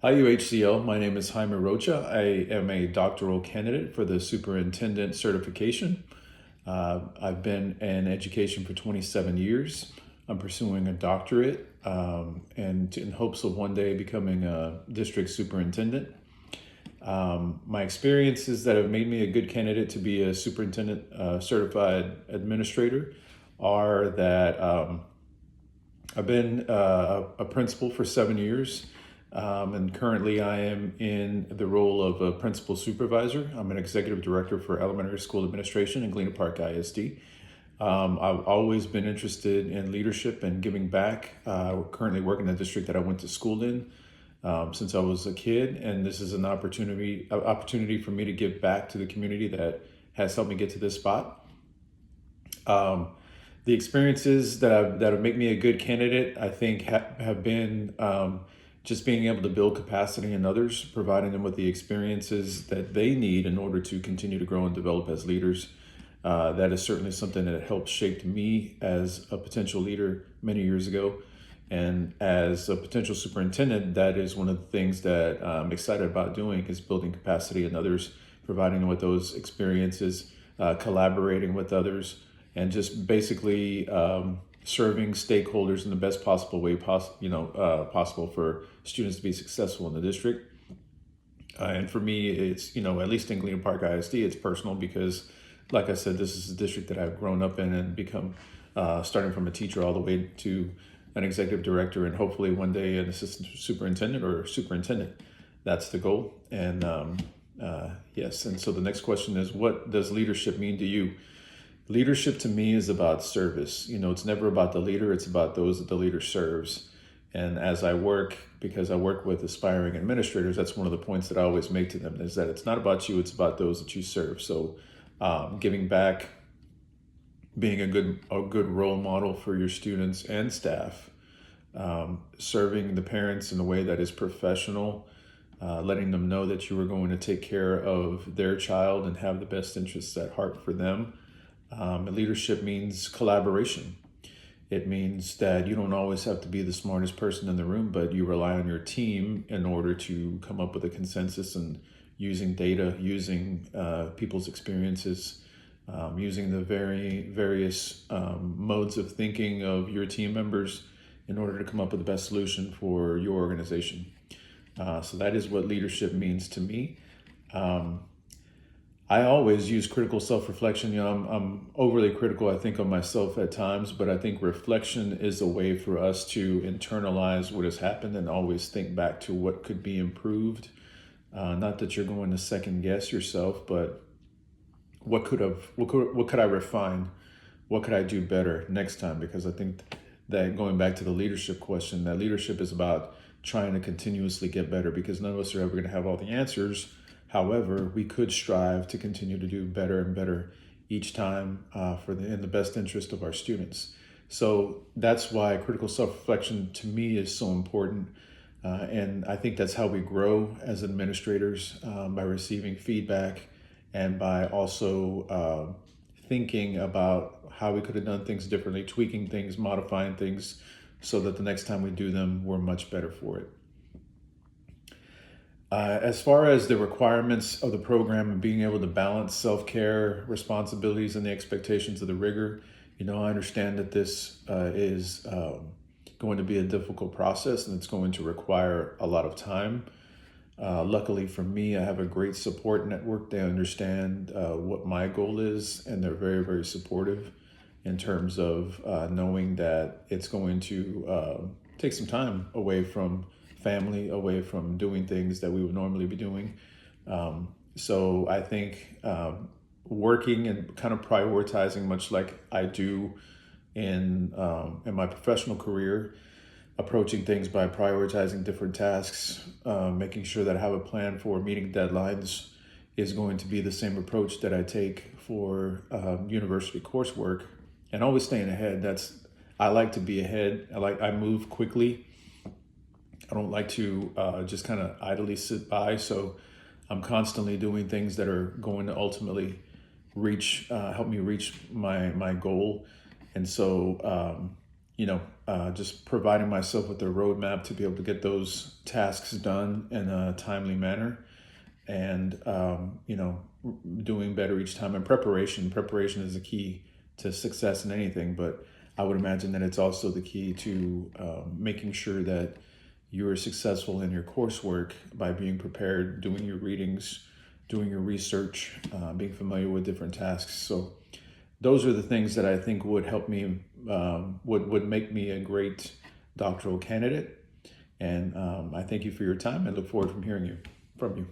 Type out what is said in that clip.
Hi, UHCL. My name is Jaime Rocha. I am a doctoral candidate for the superintendent certification. I've been in education for 27 years. I'm pursuing a doctorate and in hopes of one day becoming a district superintendent. My experiences that have made me a good candidate to be a superintendent certified administrator are that I've been a principal for 7 years, and currently I am in the role of a principal supervisor. I'm an executive director for elementary school administration in Galena Park ISD. I've always been interested in leadership and giving back. Currently work in the district that I went to school in since I was a kid, and this is an opportunity for me to give back to the community that has helped me get to this spot. The experiences that have made me a good candidate, I think, have been just being able to build capacity in others, providing them with the experiences that they need in order to continue to grow and develop as leaders. That is certainly something that helped shape me as a potential leader many years ago. And as a potential superintendent, that is one of the things that I'm excited about doing is building capacity in others, providing them with those experiences, collaborating with others, and just basically serving stakeholders in the best possible way possible for students to be successful in the district. And for me, it's, at least in Galena Park ISD, it's personal because, like I said, this is a district that I've grown up in and become, starting from a teacher all the way to an executive director and hopefully one day an assistant superintendent or superintendent. That's the goal. And yes, and so the next question is, what does leadership mean to you? Leadership to me is about service. It's never about the leader, it's about those that the leader serves. And as because I work with aspiring administrators, that's one of the points that I always make to them is that it's not about you, it's about those that you serve. So giving back, being a good role model for your students and staff, serving the parents in a way that is professional, letting them know that you are going to take care of their child and have the best interests at heart for them. Leadership means collaboration. It means that you don't always have to be the smartest person in the room, but you rely on your team in order to come up with a consensus and using data, using people's experiences, using the various modes of thinking of your team members in order to come up with the best solution for your organization. So that is what leadership means to me. I always use critical self-reflection. I'm overly critical, I think, of myself at times, but I think reflection is a way for us to internalize what has happened and always think back to what could be improved. Not that you're going to second guess yourself, but what could I refine? What could I do better next time? Because I think that going back to the leadership question, that leadership is about trying to continuously get better because none of us are ever going to have all the answers. However, we could strive to continue to do better and better each time in the best interest of our students. So that's why critical self-reflection to me is so important. And I think that's how we grow as administrators, by receiving feedback and by also thinking about how we could have done things differently, tweaking things, modifying things so that the next time we do them, we're much better for it. As far as the requirements of the program and being able to balance self-care responsibilities and the expectations of the rigor, I understand that this is going to be a difficult process and it's going to require a lot of time. Luckily for me, I have a great support network. They understand what my goal is and they're very, very supportive in terms of knowing that it's going to take some time away from family, away from doing things that we would normally be doing. So I think working and kind of prioritizing, much like I do in my professional career, approaching things by prioritizing different tasks, making sure that I have a plan for meeting deadlines is going to be the same approach that I take for university coursework, and always staying ahead. I like to be ahead. I move quickly. I don't like to just kind of idly sit by. So I'm constantly doing things that are going to ultimately help me reach my goal. And so just providing myself with a roadmap to be able to get those tasks done in a timely manner, and doing better each time. And preparation is the key to success in anything, but I would imagine that it's also the key to making sure that you're successful in your coursework by being prepared, doing your readings, doing your research, being familiar with different tasks. So those are the things that I think would help me, would make me a great doctoral candidate. And I thank you for your time. I look forward from hearing from you.